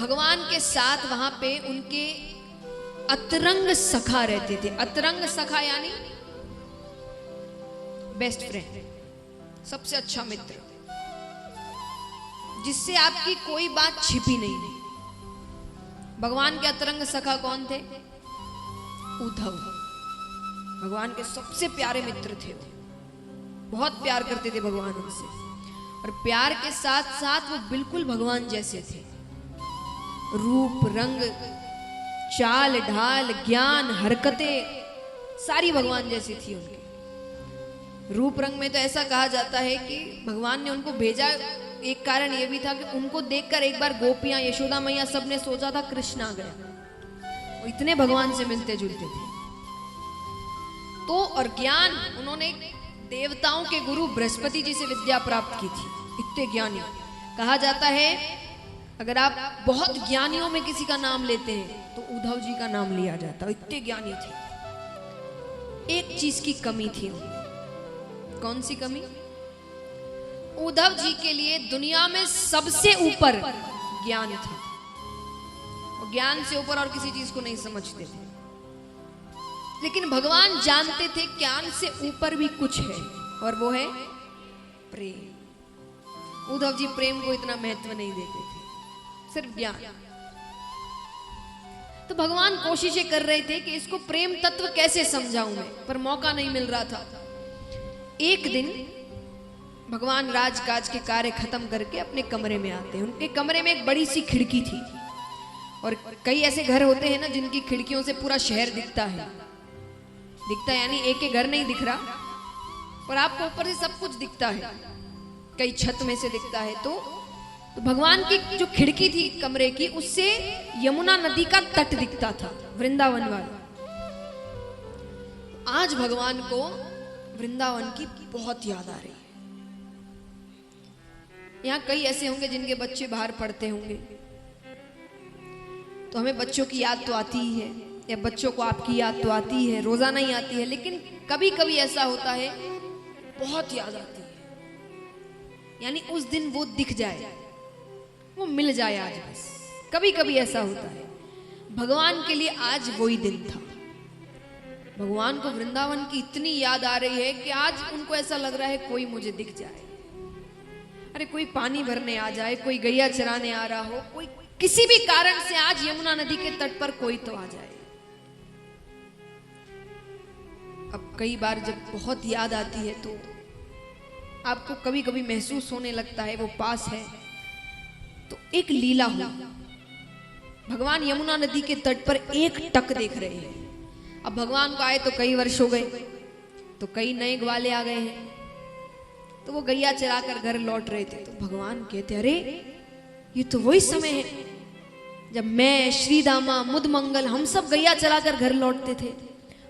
भगवान के साथ वहां पे उनके अतरंग सखा रहते थे। अतरंग सखा यानी बेस्ट फ्रेंड, सबसे अच्छा मित्र, जिससे आपकी कोई बात छिपी नहीं। भगवान के अतरंग सखा कौन थे? उद्धव। भगवान के सबसे प्यारे मित्र थे वो, बहुत प्यार करते थे भगवान उनसे, और प्यार के साथ साथ वो बिल्कुल भगवान जैसे थे। रूप रंग चाल ढाल ज्ञान हरकतें सारी भगवान जैसी थी उनकी। रूप रंग में तो ऐसा कहा जाता है कि भगवान ने उनको भेजा, एक कारण यह भी था कि उनको देखकर एक बार गोपियां यशोदा मैया सब ने सोचा था कृष्ण आ गया। वो इतने भगवान से मिलते जुलते थे। तो और ज्ञान, उन्होंने देवताओं के गुरु बृहस्पति जी से विद्या प्राप्त की थी। इतने ज्ञानी, कहा जाता है अगर आप बहुत ज्ञानियों में किसी का नाम लेते हैं तो उद्धव जी का नाम लिया जाता। इतने ज्ञानी थे। एक चीज की कमी थी उन्हें। कौन सी कमी? उद्धव जी के लिए दुनिया में सबसे ऊपर ज्ञान था। और ज्ञान से ऊपर और किसी चीज को नहीं समझते थे। लेकिन भगवान जानते थे ज्ञान से ऊपर भी कुछ है, और वो है प्रेम। उद्धव जी प्रेम को इतना महत्व नहीं देते थे, सिर्फ ज्ञान। तो भगवान कोशिशें कर रहे थे कि इसको प्रेम तत्व कैसे समझाऊं मैं, पर मौका नहीं मिल रहा था। एक दिन भगवान राजकाज के कार्य खत्म करके अपने कमरे में आते हैं। उनके कमरे में एक बड़ी सी खिड़की थी, और कई ऐसे घर होते हैं ना जिनकी खिड़कियों से पूरा शहर दिखता है। दिखता है यानी एक के घर नहीं दिख रहा, और आपको ऊपर से सब कुछ दिखता है, कई छत में से दिखता है। तो भगवान की जो खिड़की थी कमरे की, उससे यमुना नदी का तट दिखता था, वृंदावन वाला। आज भगवान को वृंदावन की बहुत याद आ रही है। यहाँ कई ऐसे होंगे जिनके बच्चे बाहर पढ़ते होंगे, तो हमें बच्चों की याद तो आती ही है, या बच्चों को आपकी याद तो आती है, रोजाना ही आती है। लेकिन कभी कभी ऐसा होता है बहुत याद आती है, यानी उस दिन वो दिख जाए, वो मिल जाए आज बस। कभी कभी ऐसा होता है। भगवान के लिए आज वही दिन था। भगवान को वृंदावन की इतनी याद आ रही है कि आज उनको ऐसा लग रहा है कोई मुझे दिख जाए। अरे कोई पानी भरने आ जाए, कोई गैया चराने आ रहा हो, कोई किसी भी कारण से आज यमुना नदी के तट पर कोई तो आ जाए। अब कई बार जब बहुत याद आती है तो आपको कभी कभी महसूस होने लगता है वो पास है। तो एक लीला हुई। भगवान यमुना नदी के तट पर एक टक देख रहे हैं। अब भगवान को आए तो कई वर्ष हो गए, तो कई नए ग्वाले आ गए हैं। तो वो गैया चराकर घर लौट रहे थे। तो भगवान कहते, अरे ये तो वही समय है जब मैं, श्री दामा, मुद मंगल, हम सब गैया चराकर घर लौटते थे।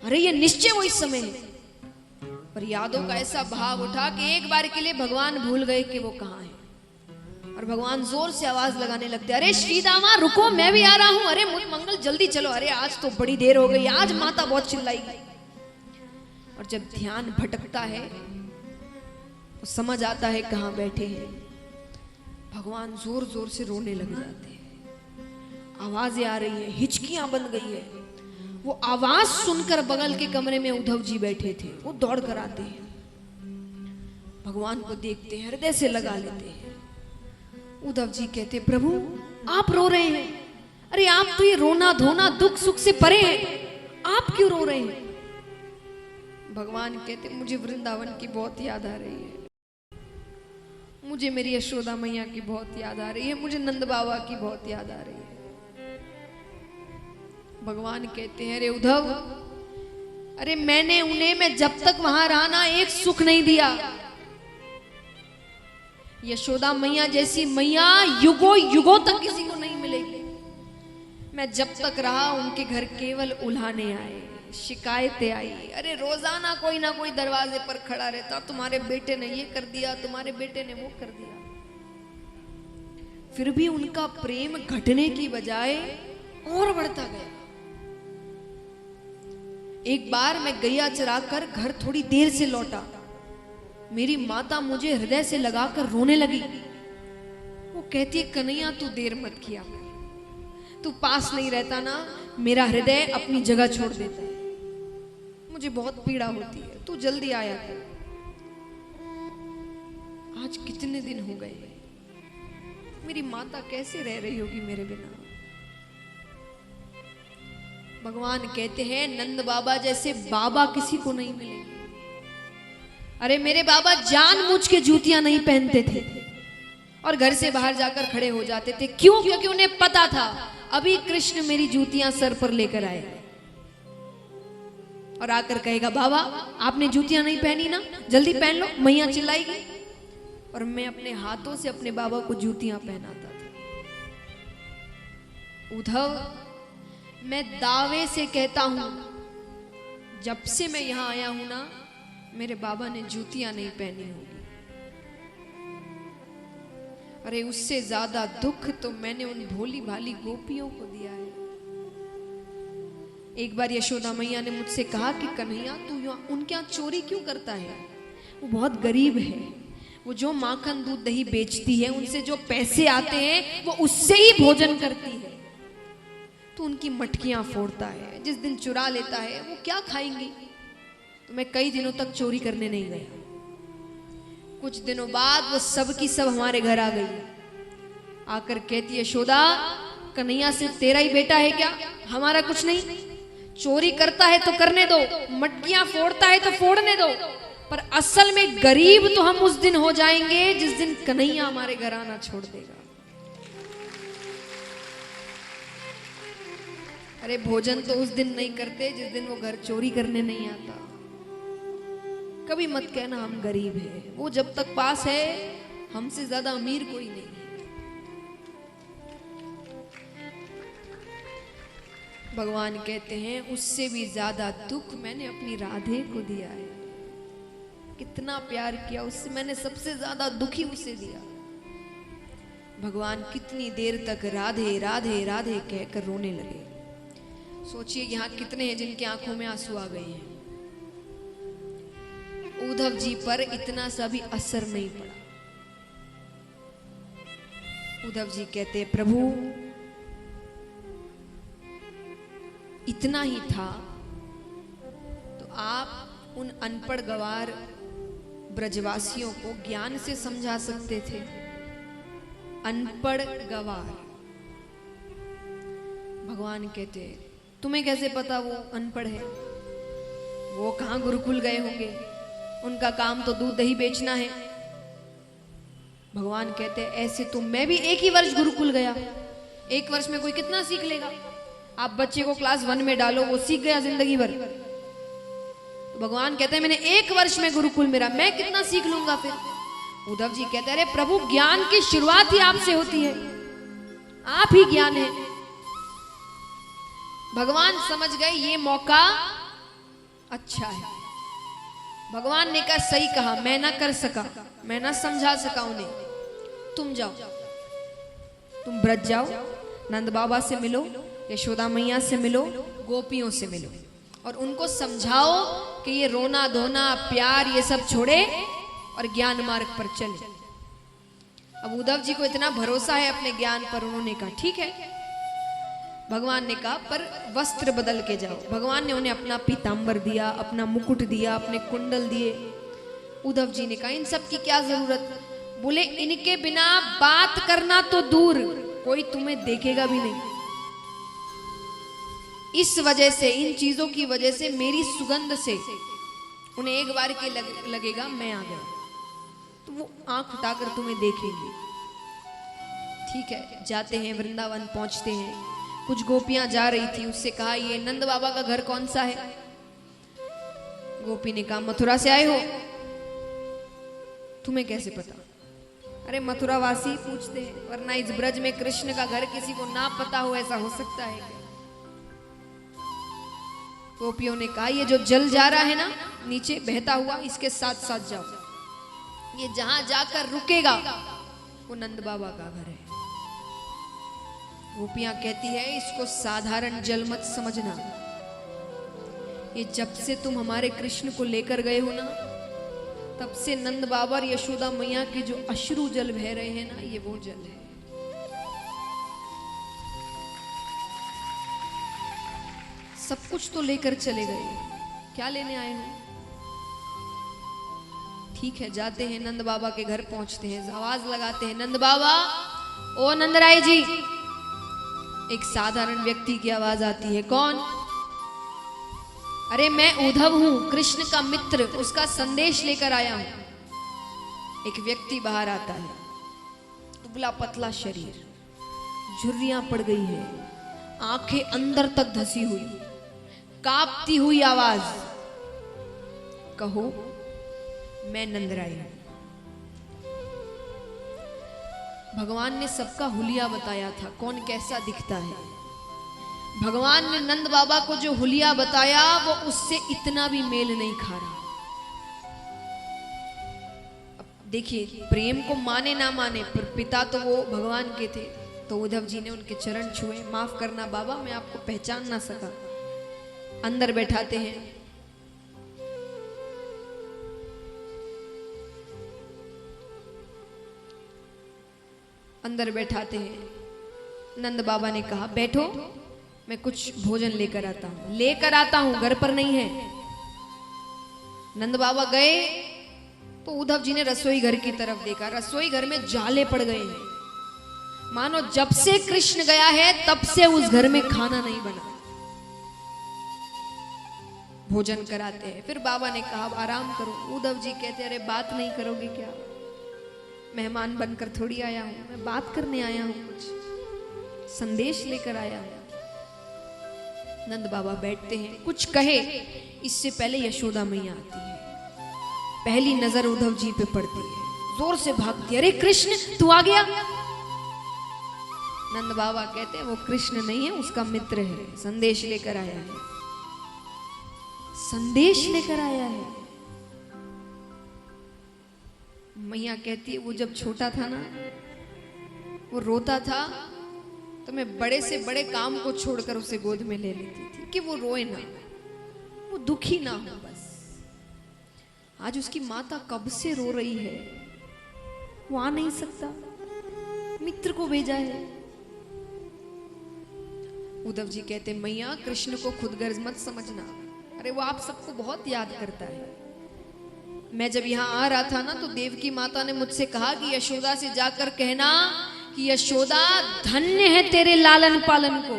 अरे ये निश्चय वही समय है। पर यादों का ऐसा भाव उठा कि एक बार के लिए भगवान भूल गए कि वो कहाँ है, और भगवान जोर से आवाज लगाने लगते, अरे श्री दामा रुको, मैं भी आ रहा हूं। अरे मुद मंगल जल्दी चलो, अरे आज तो बड़ी देर हो गई, आज माता बहुत चिल्लाएगी। और जब ध्यान भटकता है तो समझ आता है कहाँ बैठे हैं। भगवान जोर जोर से रोने लग जाते हैं। आवाजें आ रही है, हिचकियां बन गई है। वो आवाज सुनकर बगल के कमरे में उद्धव जी बैठे थे, वो दौड़ कर आते हैं, भगवान को देखते हैं, हृदय से लगा लेते हैं। उद्धव जी कहते, प्रभु आप रो रहे हैं? अरे आप तो ये रोना धोना दुख सुख से परे हैं, आप क्यों रो रहे हैं? भगवान कहते, मुझे वृंदावन की बहुत याद आ रही है, मुझे मेरी यशोदा मैया की बहुत याद आ रही है, मुझे नंद बाबा की बहुत याद आ रही है। भगवान कहते हैं, अरे उद्धव, अरे मैंने उन्हें, मैं जब तक वहां रहा ना, एक सुख नहीं दिया। यशोदा मैया जैसी मैया युगों युगों तक किसी को नहीं मिलेगी। मैं जब तक रहा उनके घर केवल उल्हाने आए, शिकायतें आई। अरे रोजाना कोई ना कोई दरवाजे पर खड़ा रहता, तुम्हारे बेटे ने ये कर दिया, तुम्हारे बेटे ने वो कर दिया। फिर भी उनका प्रेम घटने की बजाय और बढ़ता गया। एक बार मैं गैया चराकर घर थोड़ी देर से लौटा, मेरी माता मुझे हृदय से लगाकर रोने लगी। वो कहती है, कन्हैया तू देर मत किया, तू पास नहीं रहता ना, मेरा हृदय अपनी जगह छोड़ देता है, मुझे बहुत पीड़ा होती है, तू जल्दी आया कर। आज कितने दिन हो गए, मेरी माता कैसे रह रही होगी मेरे बिना। भगवान कहते हैं नंद बाबा जैसे बाबा किसी को नहीं मिलेंगे। अरे मेरे बाबा जानबूझ के जूतियां नहीं पहनते थे और घर से बाहर जाकर खड़े हो जाते थे। क्यों? क्योंकि उन्हें पता था अभी कृष्ण मेरी जूतियां सर पर लेकर आए और आकर कहेगा बाबा आपने जूतियां नहीं पहनी ना, जल्दी पहन लो, मैया चिल्लाएगी। और मैं अपने हाथों से अपने बाबा को जूतियां पहनाता था। उद्धव, मैं दावे से कहता हूं जब से मैं यहां आया हूं ना, मेरे बाबा ने जूतियां नहीं पहनी होगी। अरे उससे ज्यादा दुख तो मैंने उन भोली भाली गोपियों को दिया है। एक बार यशोदा मैया ने मुझसे कहा कि कन्हैया तू उनके यहाँ चोरी क्यों करता है, वो बहुत गरीब है, वो जो माखन दूध दही बेचती है उनसे जो पैसे आते हैं वो उससे ही भोजन करती है, तो उनकी मटकियां फोड़ता है, जिस दिन चुरा लेता है वो क्या खाएंगी। तो मैं कई दिनों तक चोरी करने नहीं गया। कुछ दिनों बाद वो सब की सब हमारे घर आ गई, आकर कहती है यशोदा कन्हैया सिर्फ तेरा ही बेटा है क्या, हमारा कुछ नहीं, चोरी करता है तो करने दो, मटकियां फोड़ता है तो फोड़ने दो, पर असल में गरीब तो हम उस दिन हो जाएंगे जिस दिन कन्हैया हमारे घर आना छोड़ देगा। अरे भोजन तो उस दिन नहीं करते जिस दिन वो घर चोरी करने नहीं आता। कभी मत कहना हम गरीब हैं, वो जब तक पास है हमसे ज्यादा अमीर कोई नहीं है। भगवान कहते हैं उससे भी ज्यादा दुख मैंने अपनी राधे को दिया है। कितना प्यार किया उससे, मैंने सबसे ज्यादा दुखी उसे दिया। भगवान कितनी देर तक राधे राधे राधे कहकर रोने लगे। सोचिए यहाँ कितने हैं जिनकी आंखों में आंसू आ गए हैं। उद्धव जी पर इतना सा भी असर नहीं पड़ा। उद्धव जी कहते प्रभु इतना ही था तो आप उन अनपढ़ गवार ब्रजवासियों को ज्ञान से समझा सकते थे। अनपढ़ गवार, भगवान कहते तुम्हें कैसे पता वो अनपढ़ है, वो कहां गुरुकुल गए होंगे, उनका काम तो दूध दही बेचना है। भगवान कहते ऐसे तो मैं भी एक ही वर्ष गुरुकुल गया, एक वर्ष में कोई कितना सीख लेगा। आप बच्चे को क्लास 1 में डालो, वो सीख गया जिंदगी भर। तो भगवान कहते हैं मैंने एक वर्ष में गुरुकुल मेरा, मैं कितना सीख लूंगा फिर। उद्धव जी कहते अरे प्रभु ज्ञान की शुरुआत ही आपसे होती है, आप ही ज्ञान है। भगवान समझ गए ये मौका अच्छा है। भगवान ने कहा सही कहा, मैं ना कर सका, मैं ना समझा सका उन्हें, तुम जाओ, तुम ब्रज जाओ, नंद बाबा से मिलो, यशोदा मैया से मिलो, गोपियों से मिलो और उनको समझाओ कि ये रोना धोना प्यार ये सब छोड़े और ज्ञान मार्ग पर चले। अब उद्धव जी को इतना भरोसा है अपने ज्ञान पर, उन्होंने कहा ठीक है। भगवान ने कहा पर वस्त्र बदल के जाओ। भगवान ने उन्हें अपना पीतांबर दिया, अपना मुकुट दिया, अपने कुंडल दिए। उद्धव जी ने कहा इन सब की क्या जरूरत, बोले इनके बिना बात करना तो दूर, कोई तुम्हें देखेगा भी नहीं। इस वजह से, इन चीजों की वजह से, मेरी सुगंध से उन्हें एक बार के लगेगा मैं आ गया, तो वो आंख उठाकर तुम्हें देखेंगे। ठीक है, जाते हैं, वृंदावन पहुंचते हैं। कुछ गोपियां जा रही थी, उससे कहा ये नंद बाबा का घर कौन सा है। गोपी ने कहा मथुरा से आए हो, तुम्हें कैसे पता। अरे मथुरा वासी पूछते हैं, वरना इस ब्रज में कृष्ण का घर किसी को ना पता हो, ऐसा हो सकता है क्या। गोपियों ने कहा ये जो जल जा रहा है ना नीचे बहता हुआ, इसके साथ साथ जाओ, ये जहां जाकर रुकेगा वो नंद बाबा का घर है। गोपियां कहती है इसको साधारण जल मत समझना, ये जब से तुम हमारे कृष्ण को लेकर गए हो ना, तब से नंद बाबा और यशोदा मैया के जो अश्रु जल बह रहे हैं ना, ये वो जल है। सब कुछ तो लेकर चले गए, क्या लेने आए हो? ठीक है, जाते हैं नंद बाबा के घर, पहुंचते हैं, आवाज लगाते हैं, नंद बाबा, ओ नंदराय जी। एक साधारण व्यक्ति की आवाज आती है, कौन? अरे मैं उद्धव हूं, कृष्ण का मित्र, उसका संदेश लेकर आया हूं। एक व्यक्ति बाहर आता है, दुबला पतला शरीर, झुर्रियां पड़ गई है, आंखें अंदर तक धसी हुई, कांपती हुई आवाज, कहो मैं नंदराय हूं। भगवान ने सबका हुलिया बताया था, कौन कैसा दिखता है। भगवान ने नंद बाबा को जो हुलिया बताया वो उससे इतना भी मेल नहीं खा रहा। अब देखिए, प्रेम को माने ना माने, पर पिता तो वो भगवान के थे। तो उद्धव जी ने उनके चरण छुए, माफ करना बाबा, मैं आपको पहचान ना सका। अंदर बैठाते हैं, अंदर बैठाते हैं। नंद बाबा ने कहा, बैठो, मैं कुछ भोजन लेकर आता हूं। लेकर आता हूं, घर पर नहीं है। नंद बाबा गए तो उद्धव जी ने रसोई घर की तरफ देखा, रसोई घर में जाले पड़ गए हैं, मानो जब से कृष्ण गया है तब से उस घर में खाना नहीं बना। भोजन कराते हैं, फिर बाबा ने कहा आराम करो। उद्धव जी कहते, अरे बात नहीं करोगे क्या? मेहमान बनकर थोड़ी आया हूं, मैं बात करने आया हूं, कुछ संदेश लेकर आया हूं। नंद बाबा बैठते हैं, कुछ कहे इससे पहले यशोदा मैया आती है। पहली नजर उद्धव जी पे पड़ती है, जोर से भागती है, अरे कृष्ण तू आ गया। नंद बाबा कहते हैं, वो कृष्ण नहीं है, उसका मित्र है, संदेश लेकर आया है। संदेश लेकर आया है। मैया कहती है, वो जब छोटा था ना, वो रोता था तो मैं बड़े से बड़े काम को छोड़कर उसे गोद में ले लेती थी कि वो रोए ना, वो दुखी ना हो बस। आज उसकी माता कब से रो रही है, वो आ नहीं सकता, मित्र को भेजा है। उद्धव जी कहते, मैया कृष्ण को खुद गर्ज मत समझना, अरे वो आप सबको बहुत याद करता है। मैं जब यहाँ आ रहा था ना, तो देवकी माता ने मुझसे कहा कि यशोदा से जाकर कहना कि यशोदा धन्य है तेरे लालन पालन को।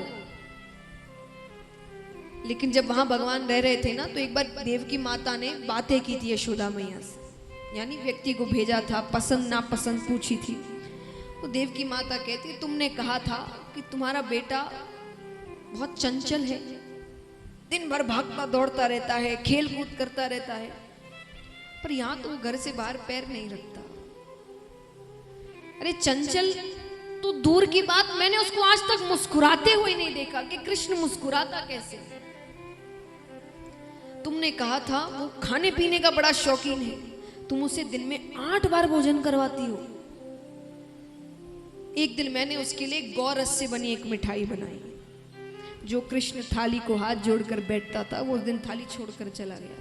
लेकिन जब वहां भगवान रह रहे थे ना, तो एक बार देवकी माता ने बातें की थी यशोदा मैया से, यानी व्यक्ति को भेजा था, पसंद नापसंद पूछी थी। तो देवकी माता कहती, तुमने कहा था कि तुम्हारा बेटा बहुत चंचल है, दिन भर भागता दौड़ता रहता है, खेल कूद करता रहता है, पर यहां तो वो घर से बाहर पैर नहीं रखता। अरे चंचल तो दूर की बात, मैंने उसको आज तक मुस्कुराते हुए नहीं देखा कि कृष्ण मुस्कुराता कैसे। तुमने कहा था वो खाने पीने का बड़ा शौकीन है, तुम उसे दिन में 8 बार भोजन करवाती हो। एक दिन मैंने उसके लिए गौरस से बनी एक मिठाई बनाई। जो कृष्ण थाली को हाथ जोड़कर बैठता था, वो उस दिन थाली छोड़कर चला गया।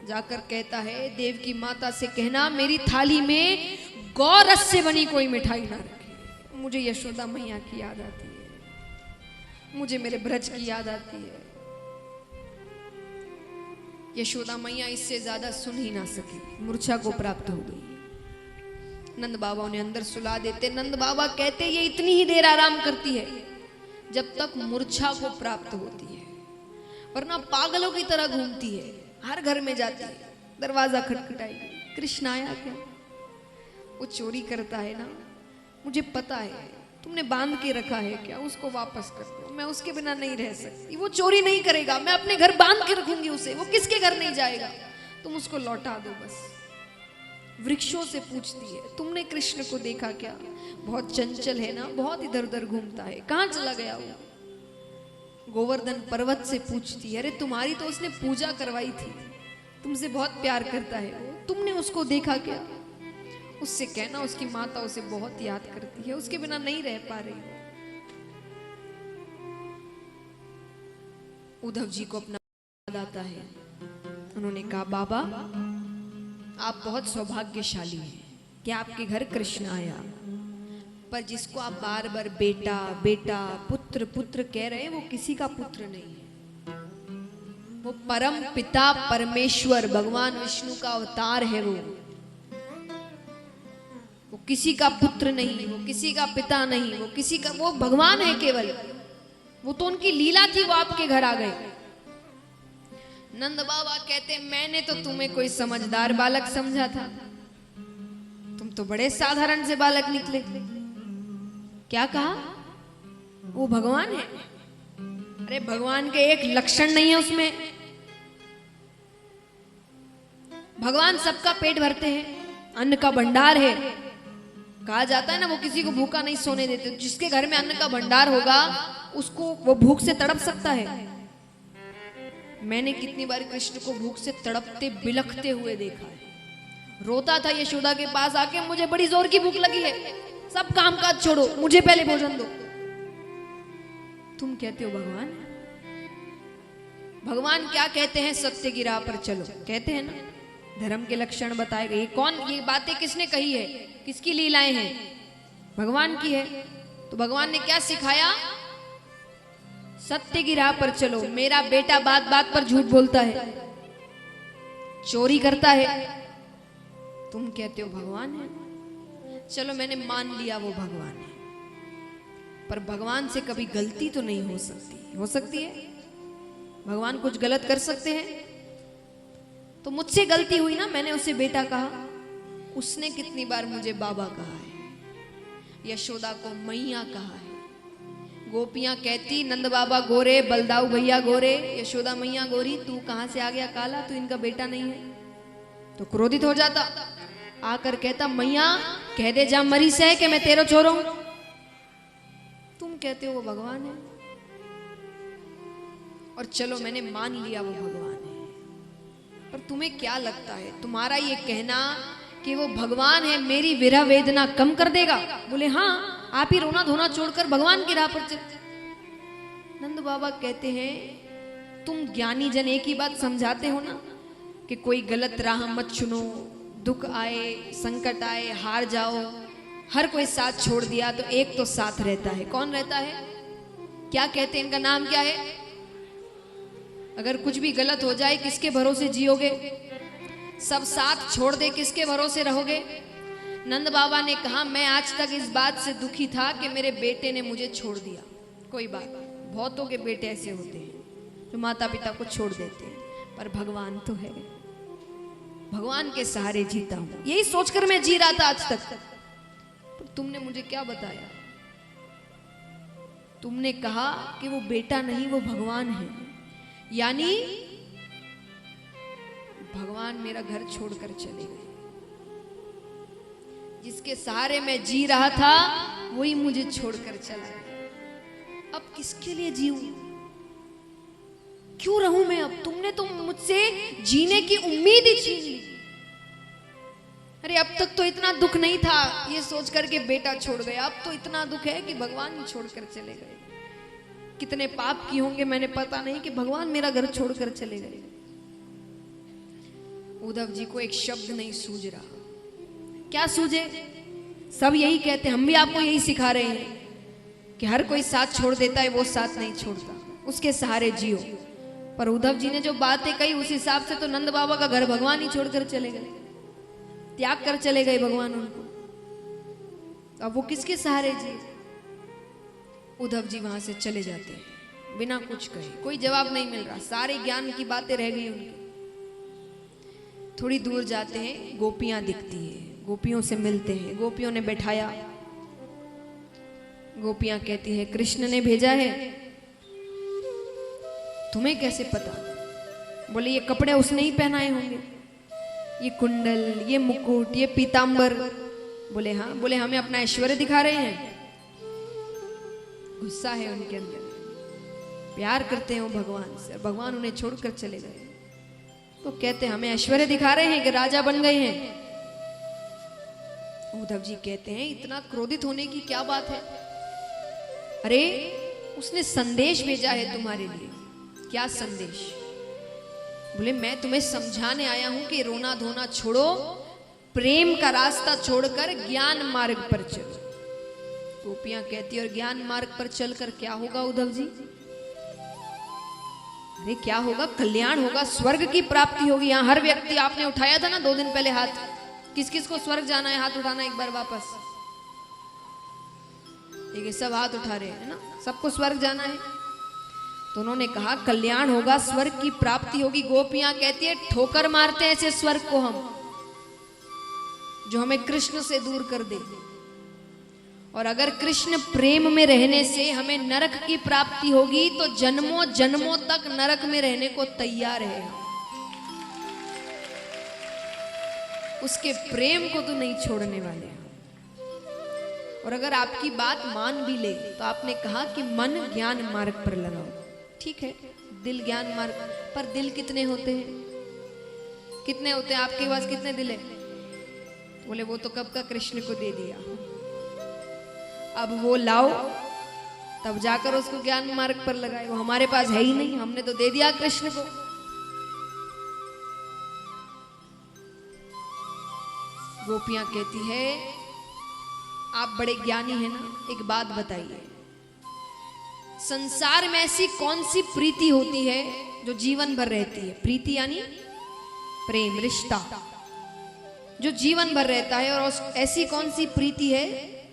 जाकर कहता है, देव की माता से कहना मेरी थाली में गौरस से बनी कोई मिठाई ना रखे। मुझे यशोदा मैया की याद आती है, मुझे मेरे ब्रज की याद आती है। यशोदा मैया इससे ज्यादा सुन ही ना सकी, मूर्छा को प्राप्त हो गई। नंद बाबा उन्हें अंदर सुला देते। नंद बाबा कहते, ये इतनी ही देर आराम करती है जब तक मूर्छा को प्राप्त होती है, वरना पागलों की तरह घूमती है, हर घर में जाती है, दरवाजा खटखटाएगी, कृष्ण आया क्या? वो चोरी करता है ना, मुझे पता है, तुमने बांध के रखा है क्या? उसको वापस कर दो, मैं उसके बिना नहीं रह सकती। वो चोरी नहीं करेगा, मैं अपने घर बांध के रखूंगी उसे, वो किसके घर नहीं जाएगा, तुम उसको लौटा दो बस। वृक्षों से पूछती है, तुमने कृष्ण को देखा क्या? बहुत चंचल है ना, बहुत इधर उधर घूमता है, कहाँ चला गया वो? गोवर्धन पर्वत से पूछती है, अरे तुम्हारी तो उसने पूजा करवाई थी, तुमसे बहुत प्यार करता है वो, तुमने उसको देखा क्या? उससे कहना उसकी माता उसे बहुत याद करती है, उसके बिना नहीं रह पा रही। उद्धव जी को अपना याद आता है। उन्होंने कहा, बाबा आप बहुत सौभाग्यशाली हैं कि आपके घर कृष्ण आया। पर जिसको आप बार बार बेटा बेटा पुत्र पुत्र कह रहे हैं वो किसी का पुत्र नहीं है। वो परम पिता परमेश्वर भगवान विष्णु का अवतार है। वो किसी का पुत्र नहीं, वो किसी का पिता नहीं, वो किसी का, वो भगवान है केवल। वो तो उनकी लीला थी, वो आपके घर आ गए। नंद बाबा कहते मैंने तो तुम्हें कोई समझदार बालक समझा था, तुम तो बड़े साधारण से बालक निकले। क्या कहा? वो भगवान है। अरे भगवान के एक लक्षण नहीं है उसमें। भगवान सबका पेट भरते हैं, अन्न का भंडार है। कहा जाता है ना, वो किसी को भूखा नहीं सोने देते। जिसके घर में अन्न का भंडार होगा उसको वो भूख से तड़प सकता है। मैंने कितनी बार कृष्ण को भूख से तड़पते बिलखते हुए देखा है। रोता था यशोदा के पास आके, मुझे बड़ी जोर की भूख लगी है, सब काम काज छोड़ो, मुझे पहले भोजन दो। तुम कहते हो भगवान। भगवान क्या कहते हैं? सत्य की राह पर चलो, कहते हैं ना। धर्म के लक्षण बताए गए। कौन, ये बातें किसने कही है? किसकी लीलाएं हैं? भगवान की है। तो भगवान ने क्या सिखाया? सत्य की राह पर चलो। मेरा बेटा बात बात पर झूठ बोलता है, चोरी करता है, तुम कहते हो भगवान है। चलो मैंने मान लिया वो भगवान है, पर भगवान से कभी गलती तो नहीं हो सकती। हो सकती है? भगवान कुछ गलत कर सकते हैं? तो मुझसे गलती हुई ना, मैंने उसे बेटा कहा। उसने कितनी बार मुझे बाबा कहा है, यशोदा को मैया कहा है। गोपियां कहती नंद बाबा गोरे, बलदाऊ भैया गोरे, यशोदा मैया गोरी, तू कहां से आ गया काला, तू इनका बेटा नहीं है। तो क्रोधित हो जाता, आकर कहता मैया कह दे जा मरी से कि मैं तेरो छोरो हूं। तुम कहते हो वो भगवान है। और चलो मैंने मान लिया वो भगवान है, पर तुम्हें क्या लगता है तुम्हारा ये कहना कि वो भगवान है मेरी विरह वेदना कम कर देगा? बोले हाँ, आप ही रोना धोना छोड़कर भगवान की राह पर चल। नंद बाबा कहते हैं तुम ज्ञानी जन एक ही बात समझाते हो ना, कि कोई गलत राह मत चुनो, दुख आए संकट आए हार जाओ, हर कोई साथ छोड़ दिया तो एक तो साथ रहता है। कौन रहता है? क्या कहते हैं? इनका नाम क्या है? अगर कुछ भी गलत हो जाए किसके भरोसे जियोगे? सब साथ छोड़ दे किसके भरोसे रहोगे? नंद बाबा ने कहा मैं आज तक इस बात से दुखी था कि मेरे बेटे ने मुझे छोड़ दिया। कोई बात, बहुतों के बेटे ऐसे होते हैं जो माता पिता को छोड़ देते हैं, पर भगवान तो है, भगवान के सहारे जीता हूं, यही सोचकर मैं जी रहा था आज तक। पर तुमने मुझे क्या बताया? तुमने कहा कि वो बेटा नहीं वो भगवान है, यानी भगवान मेरा घर छोड़कर चले गए। जिसके सहारे मैं जी रहा था वही मुझे छोड़कर चला गया। अब किसके लिए जीऊं? क्यों रहूं मैं अब? तुमने तो मुझसे जीने की उम्मीद ही छीन ली। अरे अब तक तो इतना दुख नहीं था ये सोच करके बेटा छोड़ गया, अब तो इतना दुख है कि भगवान छोड़कर चले गए। कितने पाप किए होंगे मैंने पता नहीं कि भगवान मेरा घर छोड़कर चले गए। उद्धव जी को एक शब्द नहीं सूझ रहा। क्या सूझे? सब यही कहते, हम भी आपको यही सिखा रहे हैं कि हर कोई साथ छोड़ देता है, वो साथ नहीं छोड़ता, उसके सहारे जियो। पर उद्धव जी ने जो बातें कही उस हिसाब से तो नंद बाबा का घर भगवान ही छोड़कर चले गए, त्याग कर चले गए भगवान उनको। अब वो किसके सहारे जिए? उद्धव जी वहां से चले जाते हैं बिना कुछ कहे, कोई जवाब नहीं मिल रहा, सारे ज्ञान की बातें रह गई उनकी। थोड़ी दूर जाते हैं, गोपियां दिखती है, गोपियों से मिलते हैं। गोपियों ने बैठाया, गोपियां कहती है कृष्ण ने भेजा है। तुम्हें कैसे पता? बोले ये कपड़े उसने ही पहनाए होंगे, ये कुंडल, ये मुकुट, ये पीतांबर। बोले हाँ। बोले हमें अपना ऐश्वर्य दिखा रहे हैं। गुस्सा है उनके अंदर, प्यार करते हैं वो भगवान से, भगवान उन्हें छोड़कर चले गए। तो कहते हमें ऐश्वर्य दिखा रहे हैं कि राजा बन गए हैं। उद्धव जी कहते हैं इतना क्रोधित होने की क्या बात है? अरे उसने संदेश भेजा है तुम्हारे लिए। क्या संदेश? बोले मैं तुम्हें समझाने आया हूं कि रोना धोना छोड़ो, प्रेम का रास्ता छोड़कर ज्ञान मार्ग पर चलो। गोपियां कहती और ज्ञान मार्ग पर चलकर क्या होगा उद्धव जी? अरे क्या होगा? कल्याण होगा, स्वर्ग की प्राप्ति होगी। यहाँ हर व्यक्ति, आपने उठाया था ना 2 दिन पहले हाथ, किस किस को स्वर्ग जाना है? हाथ उठाना एक बार वापस। ये सब हाथ उठा रहे हैं ना, सबको स्वर्ग जाना है। तो उन्होंने कहा कल्याण होगा, स्वर्ग की प्राप्ति होगी। गोपियां कहती है ठोकर मारते हैं ऐसे स्वर्ग को हम, जो हमें कृष्ण से दूर कर दे। और अगर कृष्ण प्रेम में रहने से हमें नरक की प्राप्ति होगी तो जन्मों जन्मों तक नरक में रहने को तैयार है। उसके प्रेम को तो नहीं छोड़ने वाले। और अगर आपकी बात मान भी ले तो आपने कहा कि मन ज्ञान मार्ग पर लगाओ, ठीक है, दिल ज्ञान मार्ग पर। दिल कितने होते हैं? कितने होते हैं आपके पास? कितने दिल है? बोले वो तो कब का कृष्ण को दे दिया, अब वो लाओ तब जाकर उसको ज्ञान मार्ग पर लगाए। वो हमारे पास है ही नहीं, हमने तो दे दिया कृष्ण को। गोपियां कहती है आप बड़े ज्ञानी हैं ना, एक बात बताइए, संसार में ऐसी कौन सी प्रीति होती है जो जीवन भर रहती है? प्रीति यानी प्रेम, रिश्ता जो जीवन भर रहता है। और ऐसी कौन सी प्रीति है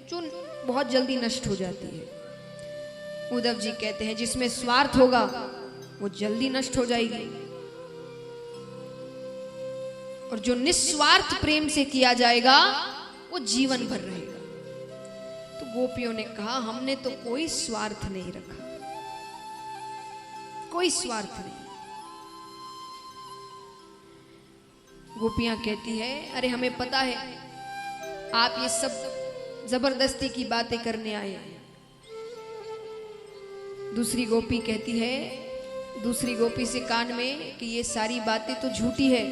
जो बहुत जल्दी नष्ट हो जाती है? उद्धव जी कहते हैं जिसमें स्वार्थ होगा वो जल्दी नष्ट हो जाएगी, और जो निस्वार्थ प्रेम से किया जाएगा वो जीवन भर रहेगा। तो गोपियों ने कहा हमने तो कोई स्वार्थ नहीं रखा, कोई स्वार्थ नहीं। गोपियां कहती है अरे हमें पता है आप ये सब जबरदस्ती की बातें करने आए हैं। दूसरी गोपी कहती है, दूसरी गोपी से कान में कि ये सारी बातें तो झूठी है,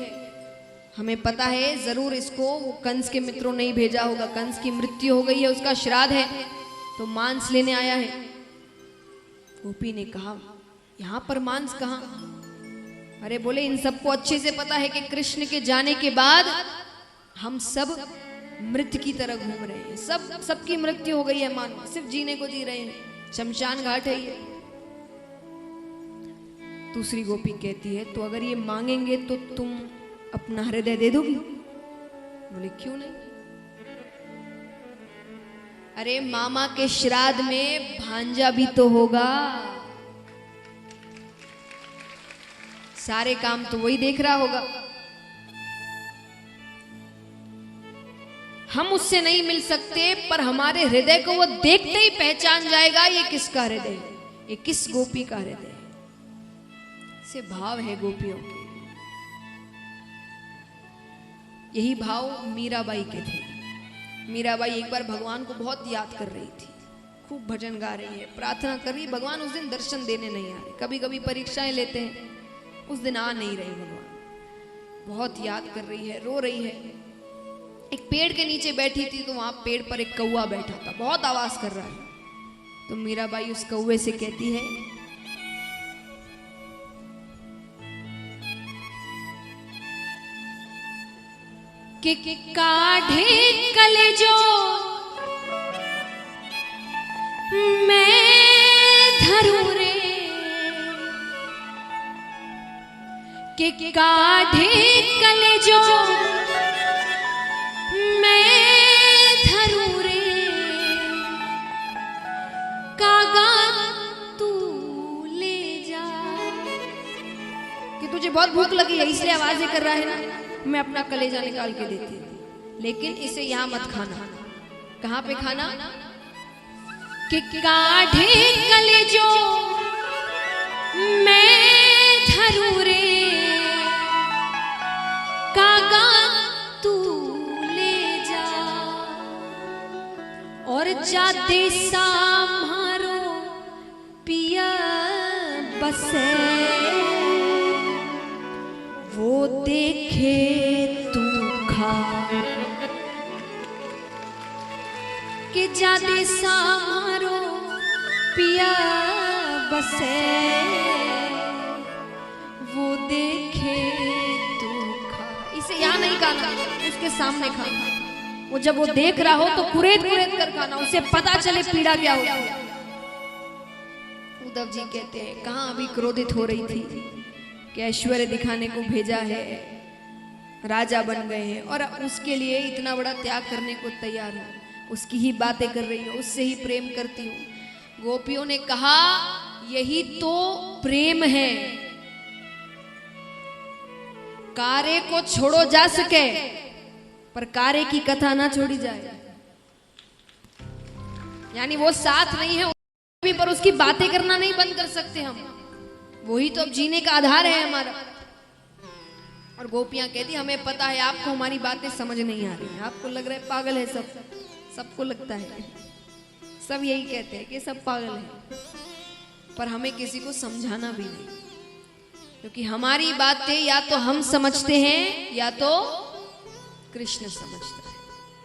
हमें पता है जरूर इसको वो कंस के मित्रों ने ही भेजा होगा, कंस की मृत्यु हो गई है, उसका श्राद्ध है तो मांस लेने आया है। गोपी ने कहा यहां पर मांस कहां? अरे बोले इन सबको अच्छे से पता है कि कृष्ण के जाने के बाद हम सब मृत की तरह घूम रहे हैं, सबकी मृत्यु हो गई है, मानो सिर्फ जीने को जी रहे हैं, शमशान घाट है ये। दूसरी गोपी कहती है तो अगर ये मांगेंगे तो तुम अपना हृदय दे दोगी? बोले क्यों नहीं? अरे मामा के श्राद्ध में भांजा भी तो होगा, सारे काम तो वही देख रहा होगा, हम उससे नहीं मिल सकते पर हमारे हृदय को वो देखते ही पहचान जाएगा ये किसका हृदय है, ये किस गोपी का हृदय है। से भाव है गोपियों के। यही भाव मीराबाई के थे। मीराबाई एक बार भगवान को बहुत याद कर रही थी, खूब भजन गा रही है, प्रार्थना कर रही, भगवान उस दिन दर्शन देने नहीं आ रहे, कभी कभी परीक्षाएं लेते हैं, उस दिन आ नहीं रही भगवान, बहुत याद कर रही है, रो रही है। एक पेड़ के नीचे बैठी थी तो वहां पेड़ पर एक कौवा बैठा था, बहुत आवाज कर रहा है। तो मीराबाई उस कौवे से कहती है कि काढ़े कलेजो मैं धरूं रे, कि काढ़े कलेजो मैं धरूं रे, कागा तू ले जा। कि तुझे बहुत भूख लगी है इसलिए आवाजें कर रहा है ना, मैं अपना कलेजा निकाल के देती हूँ, लेकिन इसे यहां मत खाना। कहां पे खाना? कि काढ़े कलेजो मैं धरूं रे, कागा तू ले जा, और जाते सामारो पिया बसे, वो देखे तू खा। कि जादे सामारो पिया बसे, वो देखे तू खा। इसे यहाँ नहीं खाना, उसके सामने खाना, वो जब वो देख रहा हो तो कुरेद कुरेद कर खाना, उसे पता चले पीड़ा क्या होती है। उद्धव जी कहते हैं कहाँ अभी क्रोधित हो रही थी कि ऐश्वर्य दिखाने को भेजा है, राजा बन गए हैं और उसके लिए इतना बड़ा त्याग करने को तैयार हूं, उसकी ही बातें कर रही हूं, उससे ही प्रेम करती हूं। गोपियों ने कहा यही तो प्रेम है, कार्य को छोड़ो जा सके पर कार्य की कथा ना छोड़ी जाए। यानी वो साथ नहीं है पर उसकी बातें करना नहीं बंद कर सकते हम, वही तो अब जीने का आधार है हमारा। और गोपियां कहती हमें पता है आपको हमारी बातें समझ नहीं आ रही, आपको लग रहा है पागल है सब, सबको लगता है, सब यही कहते हैं कि सब पागल है, पर हमें किसी को समझाना भी नहीं, क्योंकि हमारी बातें या तो हम समझते हैं या तो कृष्ण समझते हैं।